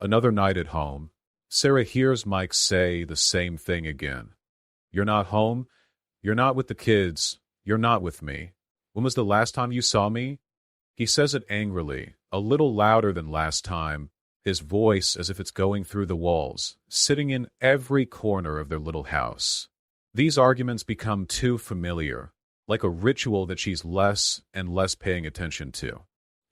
Another night at home, Sarah hears Mike say the same thing again. You're not home? You're not with the kids. You're not with me. When was the last time you saw me? He says it angrily, a little louder than last time, his voice as if it's going through the walls, sitting in every corner of their little house. These arguments become too familiar, like a ritual that she's less and less paying attention to.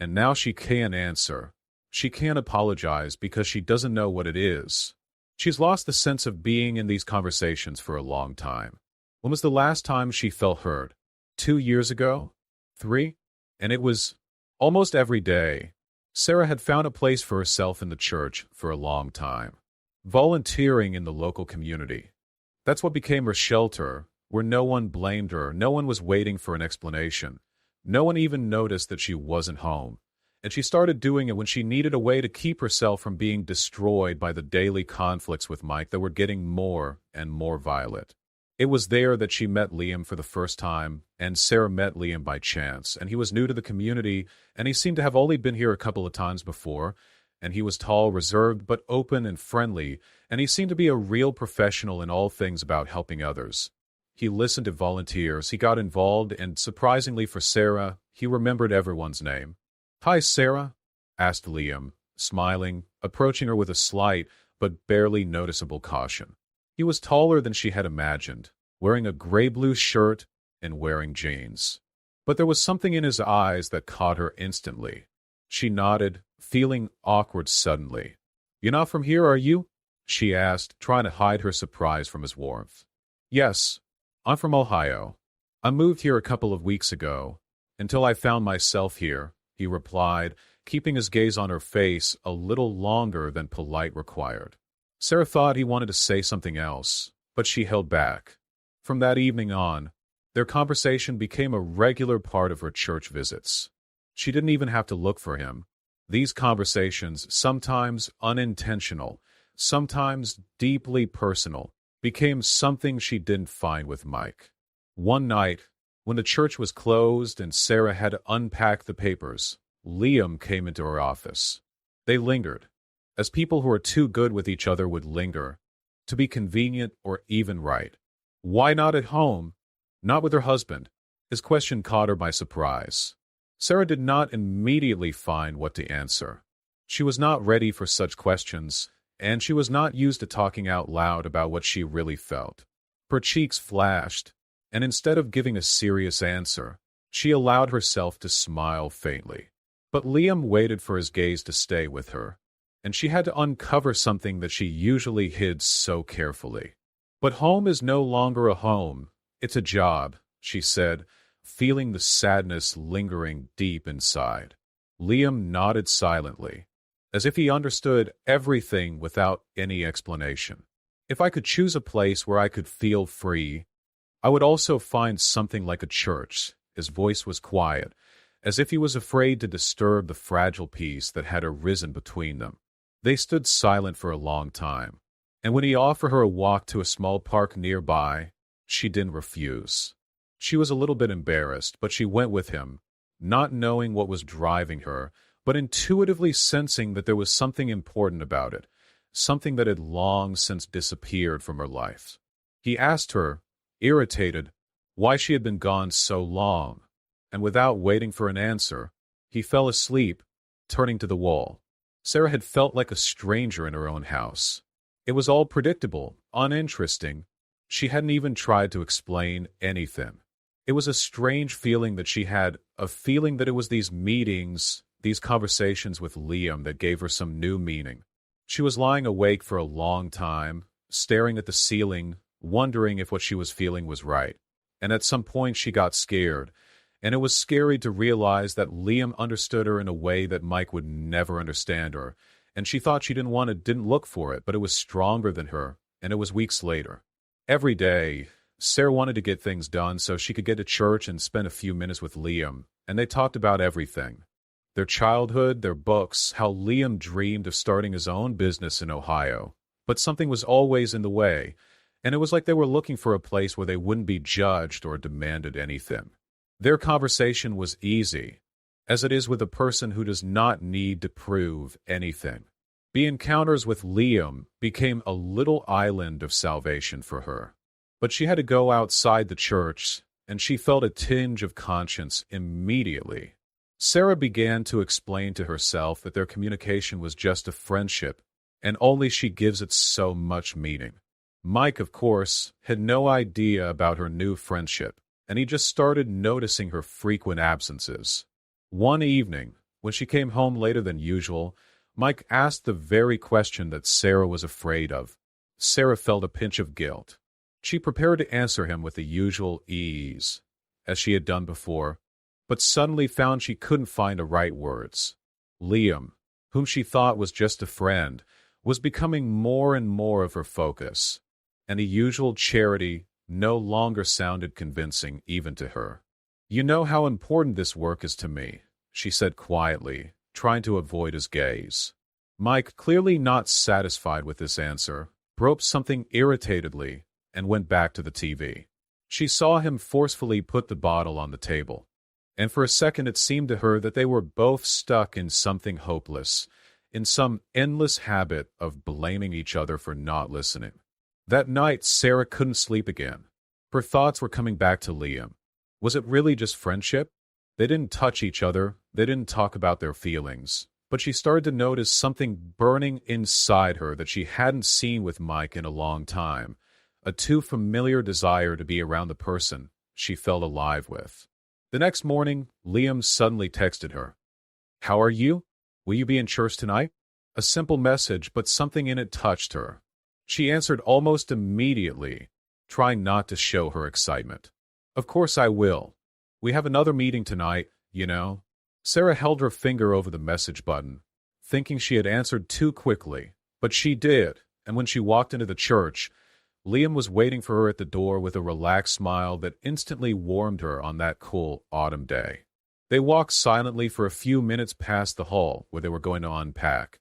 And now she can't answer. She can't apologize because she doesn't know what it is. She's lost the sense of being in these conversations for a long time. When was the last time she felt heard? 2 years ago? 3? And it was almost every day. Sarah had found a place for herself in the church for a long time. Volunteering in the local community. That's what became her shelter, where no one blamed her, no one was waiting for an explanation. No one even noticed that she wasn't home. And she started doing it when she needed a way to keep herself from being destroyed by the daily conflicts with Mike that were getting more and more violent. It was there that she met Liam for the first time, and Sarah met Liam by chance, and he was new to the community, and he seemed to have only been here a couple of times before, and he was tall, reserved, but open and friendly, and he seemed to be a real professional in all things about helping others. He listened to volunteers, he got involved, and surprisingly for Sarah, he remembered everyone's name. "Hi, Sarah," asked Liam, smiling, approaching her with a slight but barely noticeable caution. He was taller than she had imagined, wearing a gray-blue shirt and wearing jeans. But there was something in his eyes that caught her instantly. She nodded, feeling awkward suddenly. "You're not from here, are you?" she asked, trying to hide her surprise from his warmth. "Yes, I'm from Ohio. I moved here a couple of weeks ago, until I found myself here," he replied, keeping his gaze on her face a little longer than polite required. Sarah thought he wanted to say something else, but she held back. From that evening on, their conversation became a regular part of her church visits. She didn't even have to look for him. These conversations, sometimes unintentional, sometimes deeply personal, became something she didn't find with Mike. One night, when the church was closed and Sarah had to unpack the papers, Liam came into her office. They lingered, as people who are too good with each other would linger, to be convenient or even right. Why not at home? Not with her husband? His question caught her by surprise. Sarah did not immediately find what to answer. She was not ready for such questions, and she was not used to talking out loud about what she really felt. Her cheeks flashed, and instead of giving a serious answer, she allowed herself to smile faintly. But Liam waited for his gaze to stay with her, and she had to uncover something that she usually hid so carefully. "But home is no longer a home. It's a job," she said, feeling the sadness lingering deep inside. Liam nodded silently, as if he understood everything without any explanation. "If I could choose a place where I could feel free, I would also find something like a church." His voice was quiet, as if he was afraid to disturb the fragile peace that had arisen between them. They stood silent for a long time, and when he offered her a walk to a small park nearby, she didn't refuse. She was a little bit embarrassed, but she went with him, not knowing what was driving her, but intuitively sensing that there was something important about it, something that had long since disappeared from her life. He asked her, irritated, why she had been gone so long, and without waiting for an answer, he fell asleep, turning to the wall. Sarah had felt like a stranger in her own house. It was all predictable, uninteresting. She hadn't even tried to explain anything. It was a strange feeling that she had, a feeling that it was these meetings, these conversations with Liam that gave her some new meaning. She was lying awake for a long time, staring at the ceiling, wondering if what she was feeling was right. And at some point she got scared, and it was scary to realize that Liam understood her in a way that Mike would never understand her, and she thought she didn't look for it, but it was stronger than her, and it was weeks later. Every day, Sarah wanted to get things done so she could get to church and spend a few minutes with Liam, and they talked about everything. Their childhood, their books, how Liam dreamed of starting his own business in Ohio. But something was always in the way, and it was like they were looking for a place where they wouldn't be judged or demanded anything. Their conversation was easy, as it is with a person who does not need to prove anything. The encounters with Liam became a little island of salvation for her. But she had to go outside the church, and she felt a tinge of conscience immediately. Sarah began to explain to herself that their communication was just a friendship, and only she gives it so much meaning. Mike, of course, had no idea about her new friendship, and he just started noticing her frequent absences. One evening, when she came home later than usual, Mike asked the very question that Sarah was afraid of. Sarah felt a pinch of guilt. She prepared to answer him with the usual ease, as she had done before, but suddenly found she couldn't find the right words. Liam, whom she thought was just a friend, was becoming more and more of her focus, and the usual charity no longer sounded convincing even to her. "You know how important this work is to me," she said quietly, trying to avoid his gaze. Mike, clearly not satisfied with this answer, broke something irritatedly and went back to the TV. She saw him forcefully put the bottle on the table, and for a second it seemed to her that they were both stuck in something hopeless, in some endless habit of blaming each other for not listening. That night, Sarah couldn't sleep again. Her thoughts were coming back to Liam. Was it really just friendship? They didn't touch each other, they didn't talk about their feelings, but she started to notice something burning inside her that she hadn't seen with Mike in a long time, a too familiar desire to be around the person she felt alive with. The next morning, Liam suddenly texted her. "How are you? Will you be in church tonight?" A simple message, but something in it touched her. She answered almost immediately, trying not to show her excitement. "Of course I will. We have another meeting tonight, you know." Sarah held her finger over the message button, thinking she had answered too quickly, but she did, and when she walked into the church, Liam was waiting for her at the door with a relaxed smile that instantly warmed her on that cool autumn day. They walked silently for a few minutes past the hall where they were going to unpack,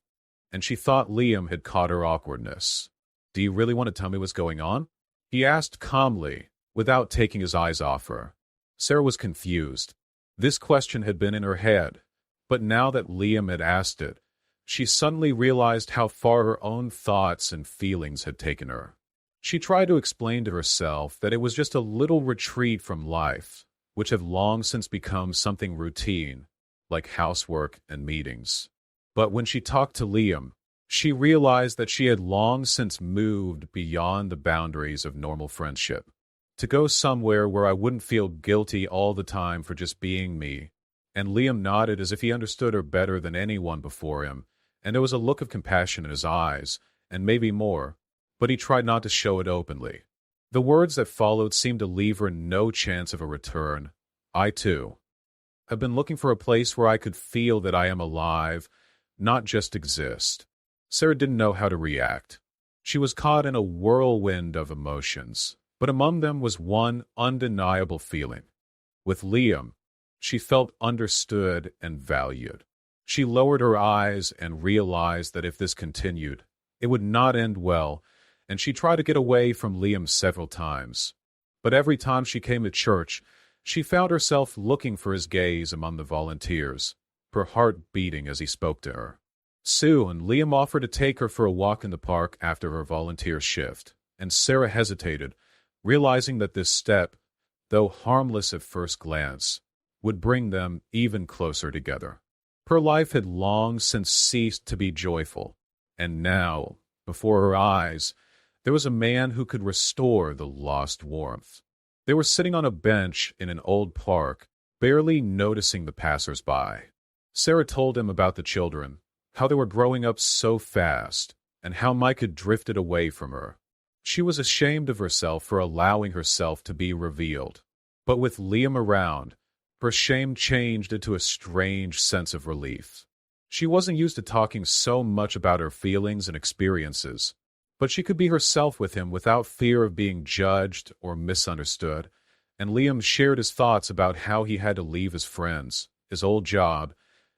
and she thought Liam had caught her awkwardness. "Do you really want to tell me what's going on?" he asked calmly, without taking his eyes off her. Sarah was confused. This question had been in her head, but now that Liam had asked it, she suddenly realized how far her own thoughts and feelings had taken her. She tried to explain to herself that it was just a little retreat from life, which had long since become something routine, like housework and meetings. But when she talked to Liam, she realized that she had long since moved beyond the boundaries of normal friendship. To go somewhere where I wouldn't feel guilty all the time for just being me. And Liam nodded as if he understood her better than anyone before him, and there was a look of compassion in his eyes, and maybe more, but he tried not to show it openly. The words that followed seemed to leave her no chance of a return. "I, too, have been looking for a place where I could feel that I am alive, not just exist." Sarah didn't know how to react. She was caught in a whirlwind of emotions, but among them was one undeniable feeling. With Liam, she felt understood and valued. She lowered her eyes and realized that if this continued, it would not end well, and she tried to get away from Liam several times. But every time she came to church, she found herself looking for his gaze among the volunteers, her heart beating as he spoke to her. Soon, Liam offered to take her for a walk in the park after her volunteer shift, and Sarah hesitated, realizing that this step, though harmless at first glance, would bring them even closer together. Her life had long since ceased to be joyful, and now, before her eyes, there was a man who could restore the lost warmth. They were sitting on a bench in an old park, barely noticing the passers-by. Sarah told him about the children, how they were growing up so fast, and how Mike had drifted away from her. She was ashamed of herself for allowing herself to be revealed. But with Liam around, her shame changed into a strange sense of relief. She wasn't used to talking so much about her feelings and experiences, but she could be herself with him without fear of being judged or misunderstood, and Liam shared his thoughts about how he had to leave his friends, his old job,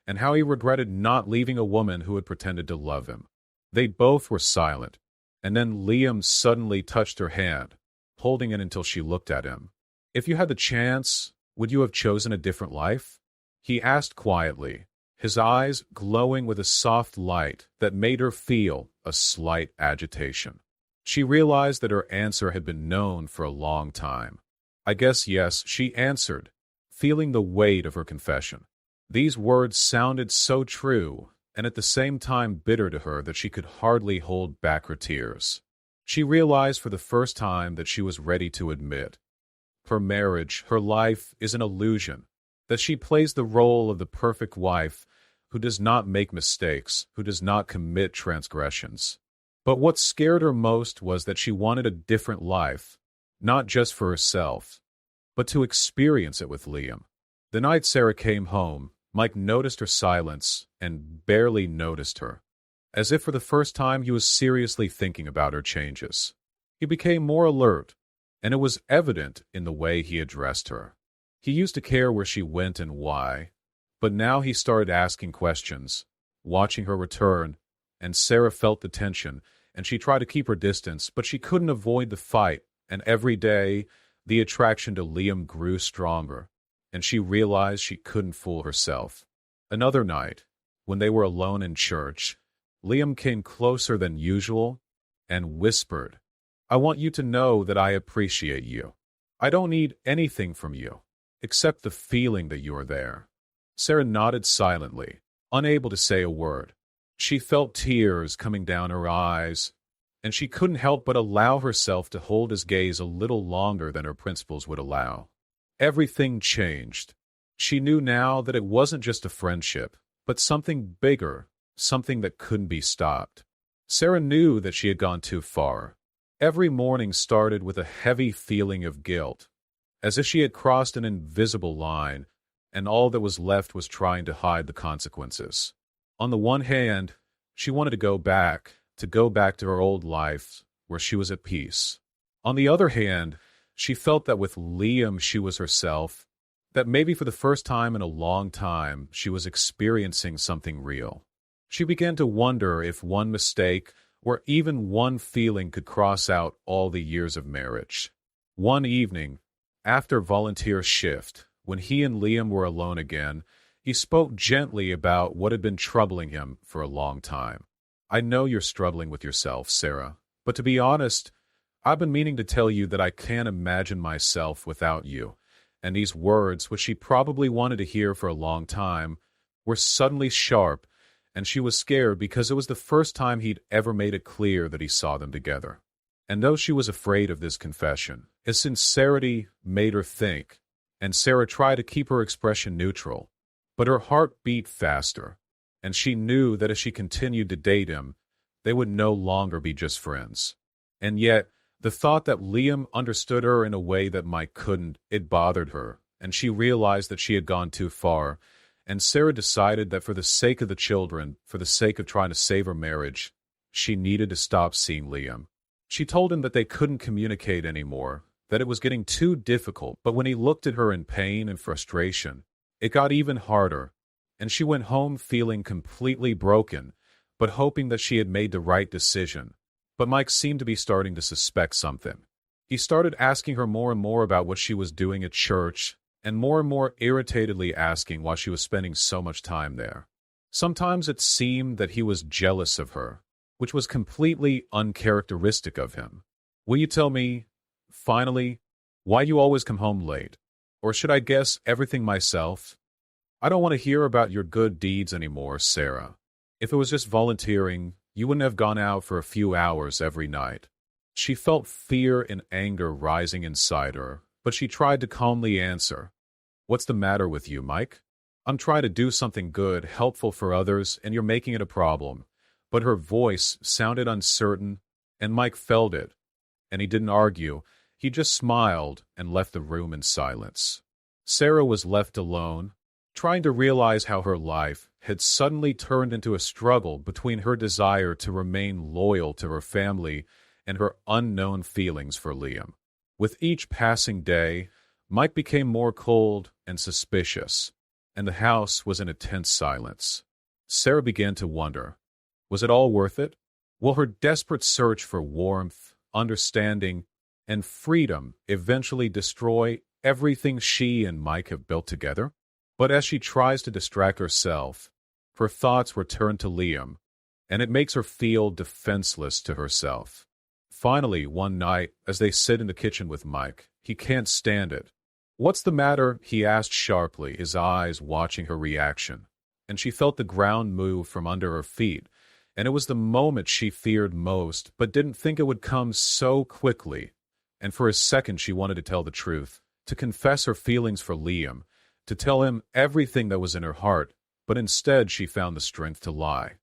and how he regretted not leaving a woman who had pretended to love him. They both were silent, and then Liam suddenly touched her hand, holding it until she looked at him. "If you had the chance, would you have chosen a different life?" he asked quietly, his eyes glowing with a soft light that made her feel a slight agitation. She realized that her answer had been known for a long time. "I guess yes," she answered, feeling the weight of her confession. These words sounded so true, and at the same time bitter to her that she could hardly hold back her tears. She realized for the first time that she was ready to admit her marriage, her life, is an illusion, that she plays the role of the perfect wife who does not make mistakes, who does not commit transgressions. But what scared her most was that she wanted a different life, not just for herself, but to experience it with Liam. The night Sarah came home, Mike noticed her silence and barely noticed her. As if for the first time he was seriously thinking about her changes. He became more alert, and it was evident in the way he addressed her. He used to care where she went and why, but now he started asking questions, watching her return, and Sarah felt the tension, and she tried to keep her distance, but she couldn't avoid the fight, and every day the attraction to Liam grew stronger, and she realized she couldn't fool herself. Another night, when they were alone in church, Liam came closer than usual and whispered, "I want you to know that I appreciate you. I don't need anything from you, except the feeling that you are there." Sarah nodded silently, unable to say a word. She felt tears coming down her eyes, and she couldn't help but allow herself to hold his gaze a little longer than her principles would allow. Everything changed. She knew now that it wasn't just a friendship, but something bigger, something that couldn't be stopped. Sarah knew that she had gone too far. Every morning started with a heavy feeling of guilt, as if she had crossed an invisible line, and all that was left was trying to hide the consequences. On the one hand, she wanted to go back to her old life where she was at peace. On the other hand, she felt that with Liam she was herself, that maybe for the first time in a long time she was experiencing something real. She began to wonder if one mistake or even one feeling could cross out all the years of marriage. One evening, after volunteer shift, when he and Liam were alone again, he spoke gently about what had been troubling him for a long time. "I know you're struggling with yourself, Sarah, but to be honest, I've been meaning to tell you that I can't imagine myself without you." And these words, which she probably wanted to hear for a long time, were suddenly sharp, and she was scared because it was the first time he'd ever made it clear that he saw them together. And though she was afraid of this confession, his sincerity made her think, and Sarah tried to keep her expression neutral. But her heart beat faster, and she knew that if she continued to date him, they would no longer be just friends. And yet, the thought that Liam understood her in a way that Mike couldn't, it bothered her, and she realized that she had gone too far, and Sarah decided that for the sake of the children, for the sake of trying to save her marriage, she needed to stop seeing Liam. She told him that they couldn't communicate anymore, that it was getting too difficult, but when he looked at her in pain and frustration, it got even harder, and she went home feeling completely broken, but hoping that she had made the right decision. But Mike seemed to be starting to suspect something. He started asking her more and more about what she was doing at church, and more irritatedly asking why she was spending so much time there. Sometimes it seemed that he was jealous of her, which was completely uncharacteristic of him. "Will you tell me, finally, why you always come home late? Or should I guess everything myself? I don't want to hear about your good deeds anymore, Sarah. If it was just volunteering, you wouldn't have gone out for a few hours every night." She felt fear and anger rising inside her, but she tried to calmly answer, "What's the matter with you, Mike? I'm trying to do something good, helpful for others, and you're making it a problem." But her voice sounded uncertain, and Mike felt it, and he didn't argue. He just smiled and left the room in silence. Sarah was left alone, trying to realize how her life had suddenly turned into a struggle between her desire to remain loyal to her family and her unknown feelings for Liam. With each passing day, Mike became more cold and suspicious, and the house was in a tense silence. Sarah began to wonder, was it all worth it? Will her desperate search for warmth, understanding, and freedom eventually destroy everything she and Mike have built together? But as she tries to distract herself, Her thoughts were turned to Liam, and it makes her feel defenseless to herself. Finally, one night, as they sit in the kitchen with Mike, he can't stand it. "What's the matter?" he asked sharply, his eyes watching her reaction. And she felt the ground move from under her feet, and it was the moment she feared most, but didn't think it would come so quickly. And for a second she wanted to tell the truth, to confess her feelings for Liam, to tell him everything that was in her heart, but instead she found the strength to lie.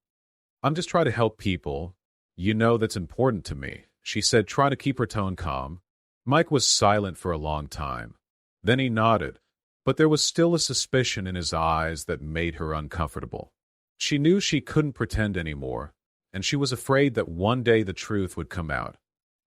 "I'm just trying to help people. You know that's important to me," she said, trying to keep her tone calm. Mike was silent for a long time. Then he nodded, but there was still a suspicion in his eyes that made her uncomfortable. She knew she couldn't pretend anymore, and she was afraid that one day the truth would come out.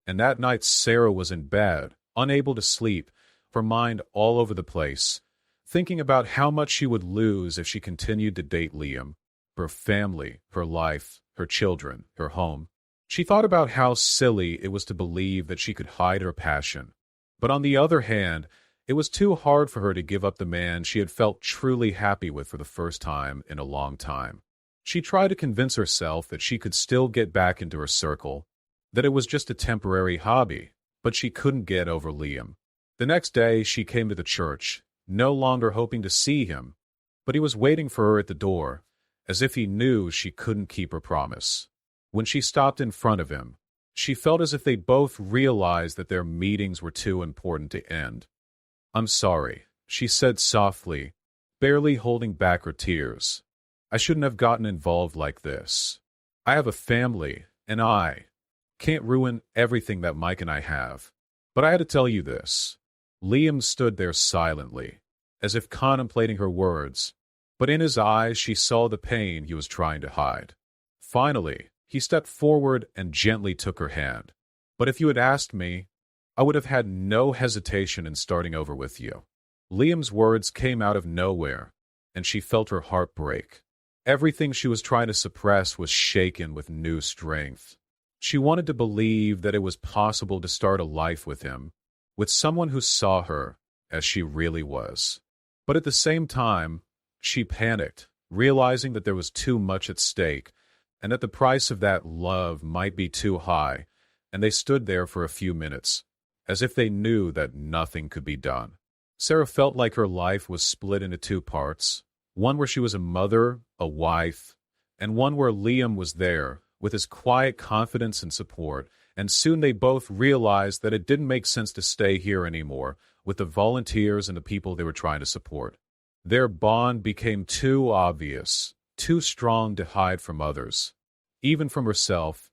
And that night Sarah was in bed, unable to sleep, her mind all over the place, thinking about how much she would lose if she continued to date Liam, her family, her life, her children, her home. She thought about how silly it was to believe that she could hide her passion. But on the other hand, it was too hard for her to give up the man she had felt truly happy with for the first time in a long time. She tried to convince herself that she could still get back into her circle, that it was just a temporary hobby, but she couldn't get over Liam. The next day she came to the church, no longer hoping to see him, but he was waiting for her at the door, as if he knew she couldn't keep her promise. When she stopped in front of him, she felt as if they both realized that their meetings were too important to end. "I'm sorry," she said softly, barely holding back her tears. "I shouldn't have gotten involved like this. I have a family, and I can't ruin everything that Mike and I have. But I had to tell you this." Liam stood there silently, as if contemplating her words, but in his eyes she saw the pain he was trying to hide. Finally, he stepped forward and gently took her hand. "But if you had asked me, I would have had no hesitation in starting over with you." Liam's words came out of nowhere, and she felt her heart break. Everything she was trying to suppress was shaken with new strength. She wanted to believe that it was possible to start a life with him, with someone who saw her as she really was. But at the same time, she panicked, realizing that there was too much at stake, and that the price of that love might be too high, and they stood there for a few minutes, as if they knew that nothing could be done. Sarah felt like her life was split into two parts, one where she was a mother, a wife, and one where Liam was there, with his quiet confidence and support, and soon they both realized that it didn't make sense to stay here anymore with the volunteers and the people they were trying to support. Their bond became too obvious, too strong to hide from others, even from herself.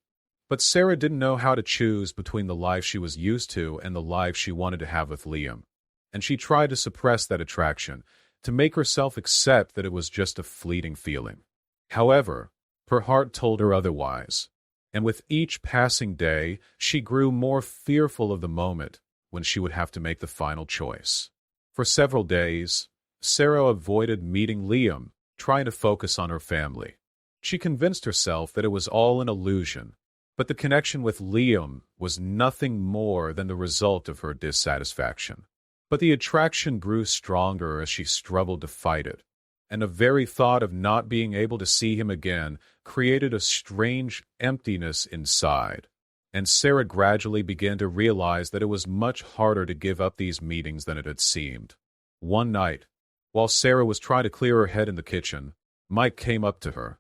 But Sarah didn't know how to choose between the life she was used to and the life she wanted to have with Liam, and she tried to suppress that attraction, to make herself accept that it was just a fleeting feeling. However, her heart told her otherwise, and with each passing day, she grew more fearful of the moment when she would have to make the final choice. For several days, Sarah avoided meeting Liam, trying to focus on her family. She convinced herself that it was all an illusion, but the connection with Liam was nothing more than the result of her dissatisfaction. But the attraction grew stronger as she struggled to fight it, and the very thought of not being able to see him again created a strange emptiness inside. And Sarah gradually began to realize that it was much harder to give up these meetings than it had seemed. One night, while Sarah was trying to clear her head in the kitchen, Mike came up to her.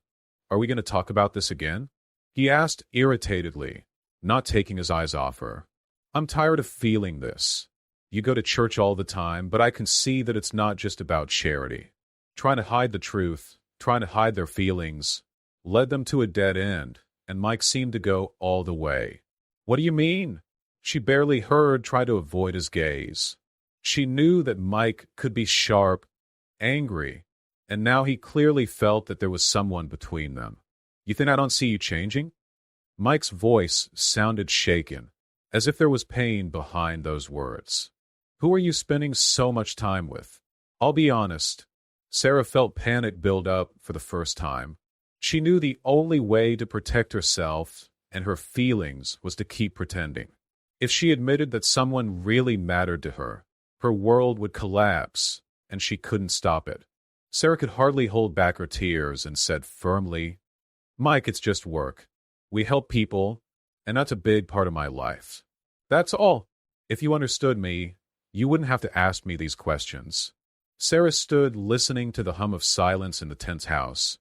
"Are we going to talk about this again?" he asked irritatedly, not taking his eyes off her. "I'm tired of feeling this. You go to church all the time, but I can see that it's not just about charity. Trying to hide the truth, trying to hide their feelings, led them to a dead end, and Mike seemed to go all the way." "What do you mean?" She barely heard, tried to avoid his gaze. She knew that Mike could be sharp, angry, and now he clearly felt that there was someone between them. "You think I don't see you changing?" Mike's voice sounded shaken, as if there was pain behind those words. "Who are you spending so much time with?" "I'll be honest." Sarah felt panic build up for the first time. She knew the only way to protect herself and her feelings was to keep pretending. If she admitted that someone really mattered to her, her world would collapse, and she couldn't stop it. Sarah could hardly hold back her tears and said firmly, Mike, it's just work. We help people, and that's a big part of my life. That's all. If you understood me, you wouldn't have to ask me these questions. Sarah stood listening to the hum of silence in the tense house,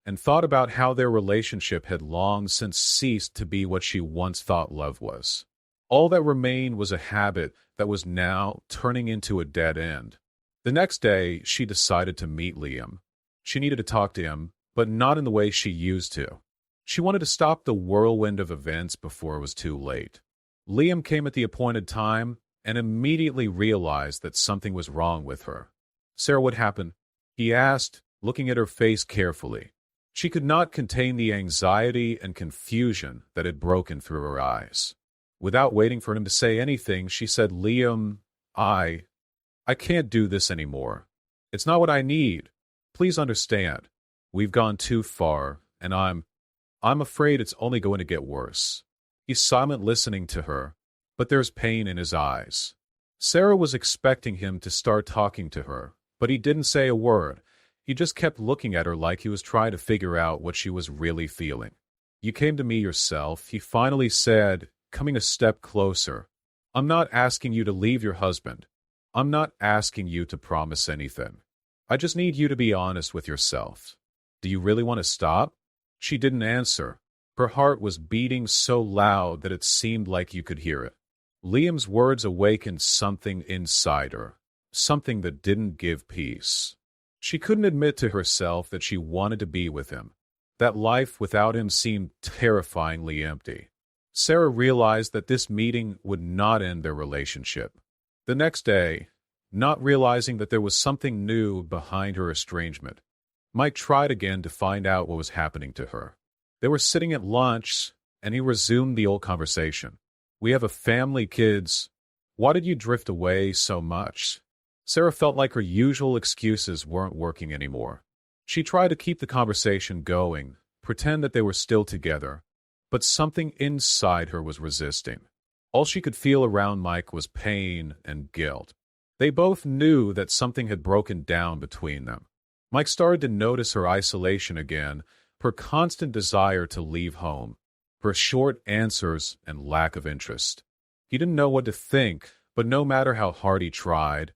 and thought about how their relationship had long since ceased to be what she once thought love was. All that remained was a habit that was now turning into a dead end. The next day, she decided to meet Liam. She needed to talk to him, but not in the way she used to. She wanted to stop the whirlwind of events before it was too late. Liam came at the appointed time and immediately realized that something was wrong with her. Sarah, what happened? He asked, looking at her face carefully. She could not contain the anxiety and confusion that had broken through her eyes. Without waiting for him to say anything, she said, Liam, I can't do this anymore. It's not what I need. Please understand. We've gone too far, and I'm afraid it's only going to get worse. He's silent listening to her, but there's pain in his eyes. Sarah was expecting him to start talking to her, but he didn't say a word. He just kept looking at her like he was trying to figure out what she was really feeling. You came to me yourself, he finally said, coming a step closer. I'm not asking you to leave your husband. I'm not asking you to promise anything. I just need you to be honest with yourself. Do you really want to stop? She didn't answer. Her heart was beating so loud that it seemed like you could hear it. Liam's words awakened something inside her, something that didn't give peace. She couldn't admit to herself that she wanted to be with him. That life without him seemed terrifyingly empty. Sarah realized that this meeting would not end their relationship. The next day, not realizing that there was something new behind her estrangement, Mike tried again to find out what was happening to her. They were sitting at lunch, and he resumed the old conversation. We have a family, kids. Why did you drift away so much? Sarah felt like her usual excuses weren't working anymore. She tried to keep the conversation going, pretend that they were still together, but something inside her was resisting. All she could feel around Mike was pain and guilt. They both knew that something had broken down between them. Mike started to notice her isolation again, her constant desire to leave home, her short answers and lack of interest. He didn't know what to think, but no matter how hard he tried,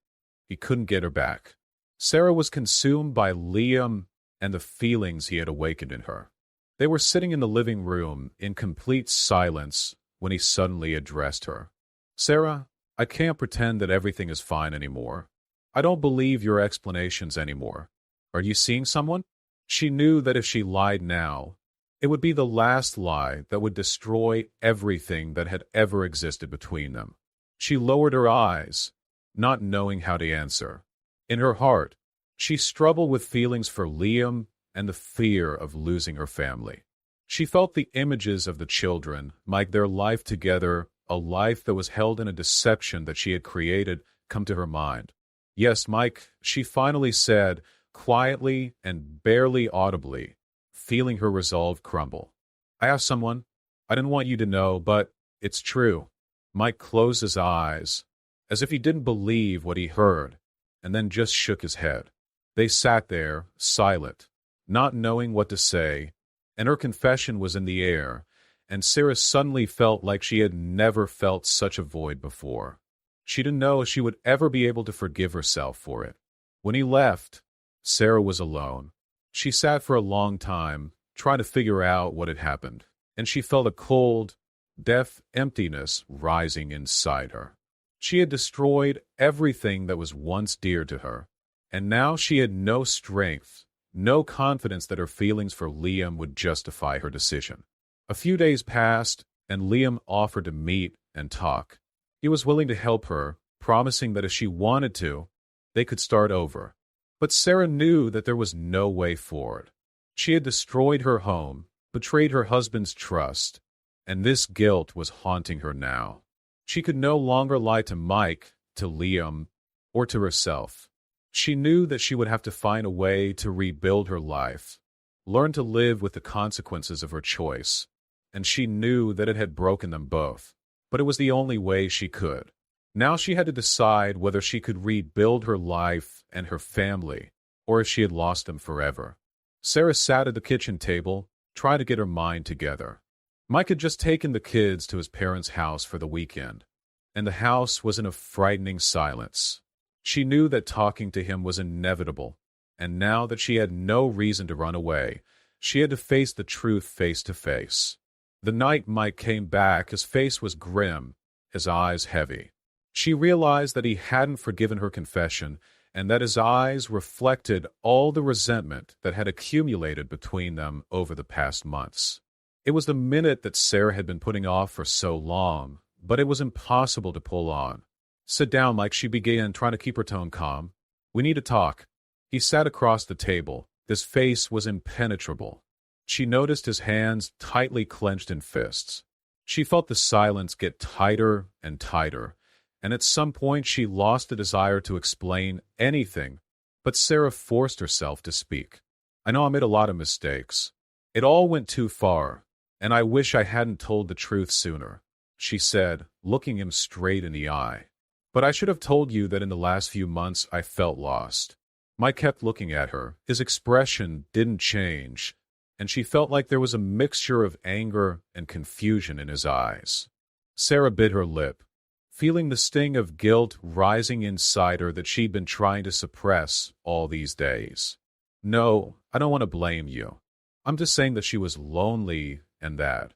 he couldn't get her back. Sarah was consumed by Liam and the feelings he had awakened in her. They were sitting in the living room in complete silence when he suddenly addressed her. Sarah, I can't pretend that everything is fine anymore. I don't believe your explanations anymore. Are you seeing someone? She knew that if she lied now, it would be the last lie that would destroy everything that had ever existed between them. She lowered her eyes, not knowing how to answer. In her heart, she struggled with feelings for Liam and the fear of losing her family. She felt the images of the children, Mike, their life together, a life that was held in a deception that she had created, come to her mind. Yes, Mike, she finally said, quietly and barely audibly, feeling her resolve crumble. I asked someone. I didn't want you to know, but it's true. Mike closed his eyes, as if he didn't believe what he heard, and then just shook his head. They sat there, silent, not knowing what to say, and her confession was in the air, and Sarah suddenly felt like she had never felt such a void before. She didn't know if she would ever be able to forgive herself for it. When he left, Sarah was alone. She sat for a long time, trying to figure out what had happened, and she felt a cold, deaf emptiness rising inside her. She had destroyed everything that was once dear to her, and now she had no strength, no confidence that her feelings for Liam would justify her decision. A few days passed, and Liam offered to meet and talk. He was willing to help her, promising that if she wanted to, they could start over. But Sarah knew that there was no way forward. She had destroyed her home, betrayed her husband's trust, and this guilt was haunting her now. She could no longer lie to Mike, to Liam, or to herself. She knew that she would have to find a way to rebuild her life, learn to live with the consequences of her choice, and she knew that it had broken them both. But it was the only way she could. Now she had to decide whether she could rebuild her life and her family, or if she had lost him forever. Sarah sat at the kitchen table, trying to get her mind together. Mike had just taken the kids to his parents' house for the weekend, and the house was in a frightening silence. She knew that talking to him was inevitable, and now that she had no reason to run away, she had to face the truth face to face. The night Mike came back, his face was grim, his eyes heavy. She realized that he hadn't forgiven her confession, and that his eyes reflected all the resentment that had accumulated between them over the past months. It was the minute that Sarah had been putting off for so long, but it was impossible to pull on. "Sit down, Mike," she began, trying to keep her tone calm. "We need to talk." He sat across the table. His face was impenetrable. She noticed his hands tightly clenched in fists. She felt the silence get tighter and tighter, and at some point she lost the desire to explain anything, but Sarah forced herself to speak. "I know I made a lot of mistakes. It all went too far, and I wish I hadn't told the truth sooner," she said, looking him straight in the eye. "But I should have told you that in the last few months I felt lost." Mike kept looking at her. His expression didn't change, and she felt like there was a mixture of anger and confusion in his eyes. Sarah bit her lip, feeling the sting of guilt rising inside her that she'd been trying to suppress all these days. "No, I don't want to blame you. I'm just saying that she was lonely and that."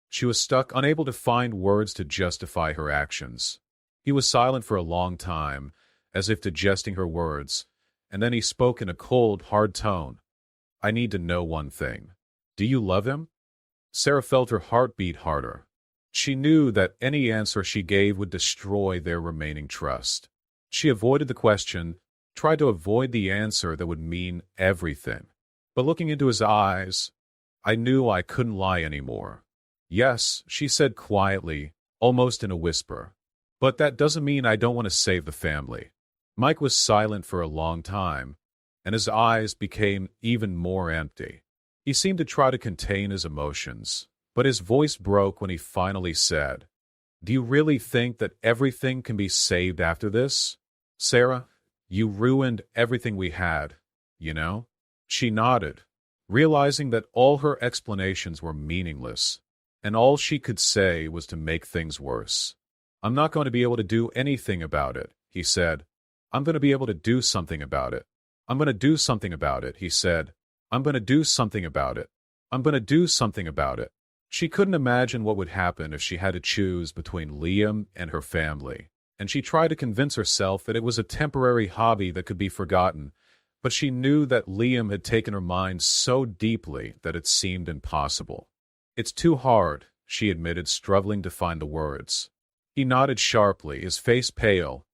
She was stuck, unable to find words to justify her actions. He was silent for a long time, as if digesting her words, and then he spoke in a cold, hard tone. "I need to know one thing. Do you love him?" Sarah felt her heart beat harder. She knew that any answer she gave would destroy their remaining trust. She avoided the question, tried to avoid the answer that would mean everything. But looking into his eyes, I knew I couldn't lie anymore. "Yes," she said quietly, almost in a whisper. "But that doesn't mean I don't want to save the family." Mike was silent for a long time, and his eyes became even more empty. He seemed to try to contain his emotions, but his voice broke when he finally said, "Do you really think that everything can be saved after this? Sarah, you ruined everything we had, you know?" She nodded, realizing that all her explanations were meaningless, and all she could say was to make things worse. "I'm not going to be able to do anything about it," he said. "I'm going to be able to do something about it. I'm going to do something about it," he said. "I'm going to do something about it. I'm going to do something about it." She couldn't imagine what would happen if she had to choose between Liam and her family, and she tried to convince herself that it was a temporary hobby that could be forgotten, but she knew that Liam had taken her mind so deeply that it seemed impossible. "It's too hard," she admitted, struggling to find the words. He nodded sharply, his face pale,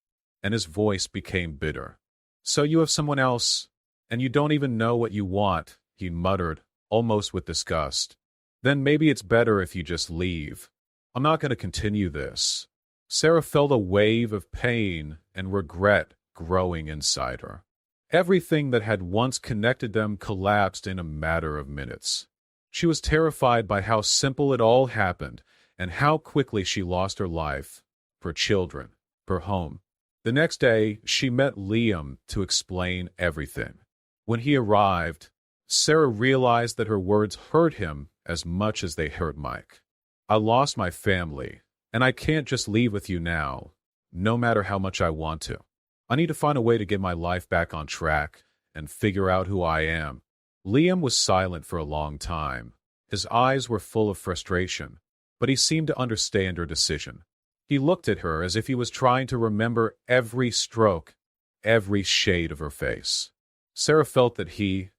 and his voice became bitter. "So you have someone else, and you don't even know what you want," he muttered, almost with disgust. "Then maybe it's better if you just leave. I'm not going to continue this." Sarah felt a wave of pain and regret growing inside her. Everything that had once connected them collapsed in a matter of minutes. She was terrified by how simple it all happened and how quickly she lost her life, her children, her home. The next day, she met Liam to explain everything. When he arrived, Sarah realized that her words hurt him as much as they hurt Mike. "I lost my family, and I can't just leave with you now, no matter how much I want to. I need to find a way to get my life back on track and figure out who I am." Liam was silent for a long time. His eyes were full of frustration, but he seemed to understand her decision. He looked at her as if he was trying to remember every stroke, every shade of her face. Sarah felt that he,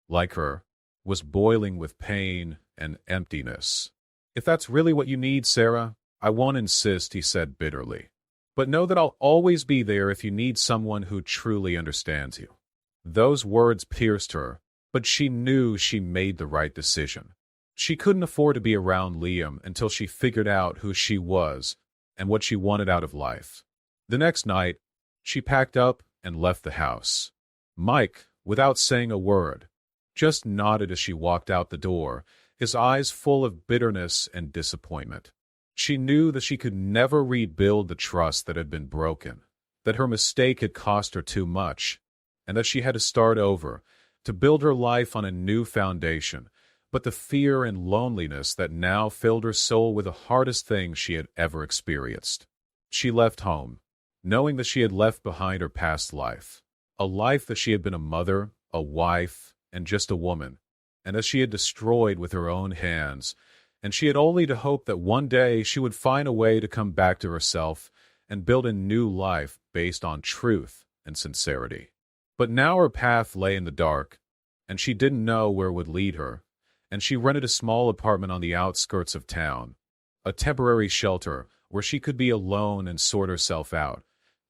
like her, was boiling with pain and emptiness. "If that's really what you need, Sarah, I won't insist," he said bitterly. "But know that I'll always be there if you need someone who truly understands you." Those words pierced her, but she knew she made the right decision. She couldn't afford to be around Liam until she figured out who she was and what she wanted out of life. The next night, she packed up and left the house. Mike, without saying a word, just nodded as she walked out the door, his eyes full of bitterness and disappointment. She knew that she could never rebuild the trust that had been broken, that her mistake had cost her too much, and that she had to start over, to build her life on a new foundation. But the fear and loneliness that now filled her soul were the hardest things she had ever experienced. She left home, knowing that she had left behind her past life, a life that she had been a mother, a wife, and just a woman, and that she had destroyed with her own hands, and she had only to hope that one day she would find a way to come back to herself and build a new life based on truth and sincerity. But now her path lay in the dark, and she didn't know where it would lead her, and she rented a small apartment on the outskirts of town, a temporary shelter where she could be alone and sort herself out,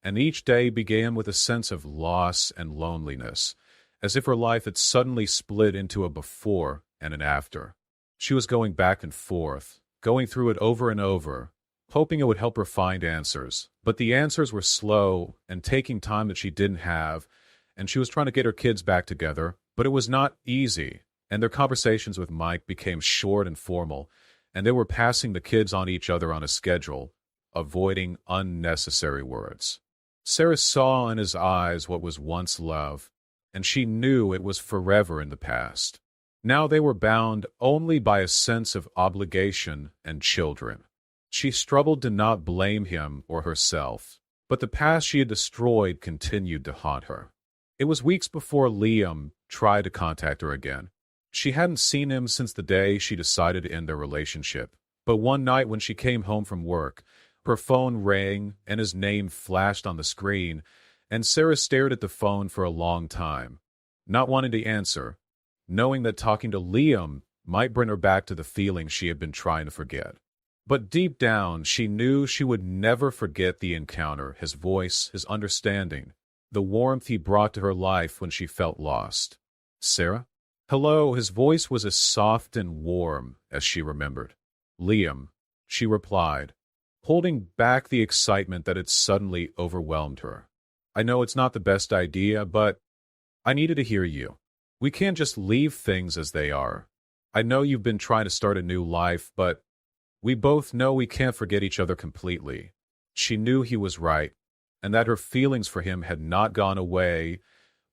and each day began with a sense of loss and loneliness, as if her life had suddenly split into a before and an after. She was going back and forth, going through it over and over, hoping it would help her find answers. But the answers were slow and taking time that she didn't have, and she was trying to get her kids back together, but it was not easy, and their conversations with Mike became short and formal, and they were passing the kids on each other on a schedule, avoiding unnecessary words. Sarah saw in his eyes what was once love, and she knew it was forever in the past. Now they were bound only by a sense of obligation and children. She struggled to not blame him or herself, but the past she had destroyed continued to haunt her. It was weeks before Liam tried to contact her again. She hadn't seen him since the day she decided to end their relationship, but one night when she came home from work, her phone rang and his name flashed on the screen, and Sarah stared at the phone for a long time, not wanting to answer, knowing that talking to Liam might bring her back to the feeling she had been trying to forget. But deep down, she knew she would never forget the encounter, his voice, his understanding, the warmth he brought to her life when she felt lost. Sarah? Hello, his voice was as soft and warm as she remembered. Liam, she replied, holding back the excitement that had suddenly overwhelmed her. I know it's not the best idea, but I needed to hear you. We can't just leave things as they are. I know you've been trying to start a new life, but we both know we can't forget each other completely. She knew he was right, and that her feelings for him had not gone away,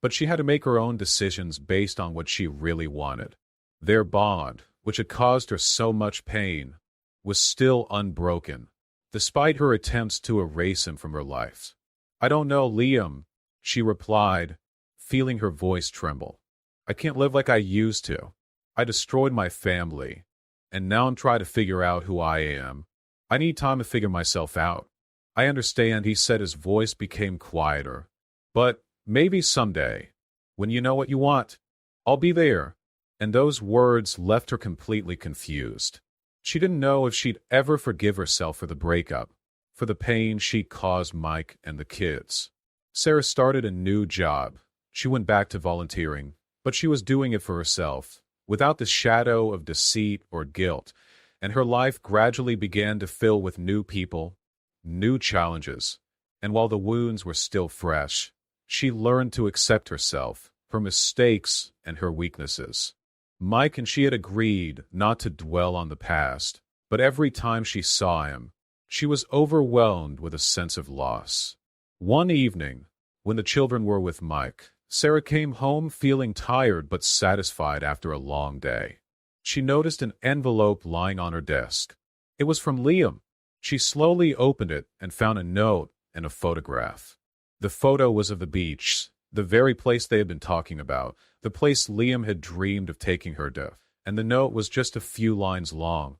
but she had to make her own decisions based on what she really wanted. Their bond, which had caused her so much pain, was still unbroken, despite her attempts to erase him from her life. I don't know, Liam, she replied, feeling her voice tremble. I can't live like I used to. I destroyed my family, and now I'm trying to figure out who I am. I need time to figure myself out. I understand, he said, his voice became quieter. But maybe someday, when you know what you want, I'll be there. And those words left her completely confused. She didn't know if she'd ever forgive herself for the breakup, for the pain she caused Mike and the kids. Sarah started a new job. She went back to volunteering, but she was doing it for herself, without the shadow of deceit or guilt, and her life gradually began to fill with new people, new challenges, and while the wounds were still fresh, she learned to accept herself, her mistakes, and her weaknesses. Mike and she had agreed not to dwell on the past, but every time she saw him, she was overwhelmed with a sense of loss. One evening, when the children were with Mike, Sarah came home feeling tired but satisfied after a long day. She noticed an envelope lying on her desk. It was from Liam. She slowly opened it and found a note and a photograph. The photo was of the beach, the very place they had been talking about, the place Liam had dreamed of taking her to, and the note was just a few lines long.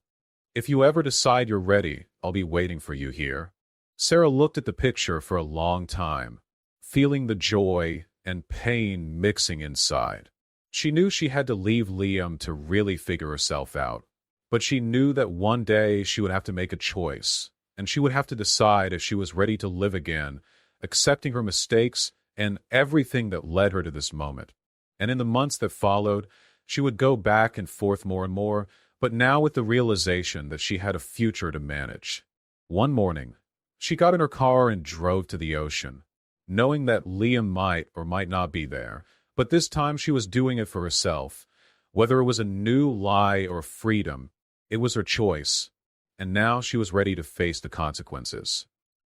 If you ever decide you're ready, I'll be waiting for you here. Sarah looked at the picture for a long time, feeling the joy and pain mixing inside. She knew she had to leave Liam to really figure herself out, but she knew that one day she would have to make a choice, and she would have to decide if she was ready to live again, accepting her mistakes and everything that led her to this moment. And in the months that followed, she would go back and forth more and more, but now with the realization that she had a future to manage. One morning, she got in her car and drove to the ocean, knowing that Liam might or might not be there, but this time she was doing it for herself. Whether it was a new lie or freedom, it was her choice, and now she was ready to face the consequences.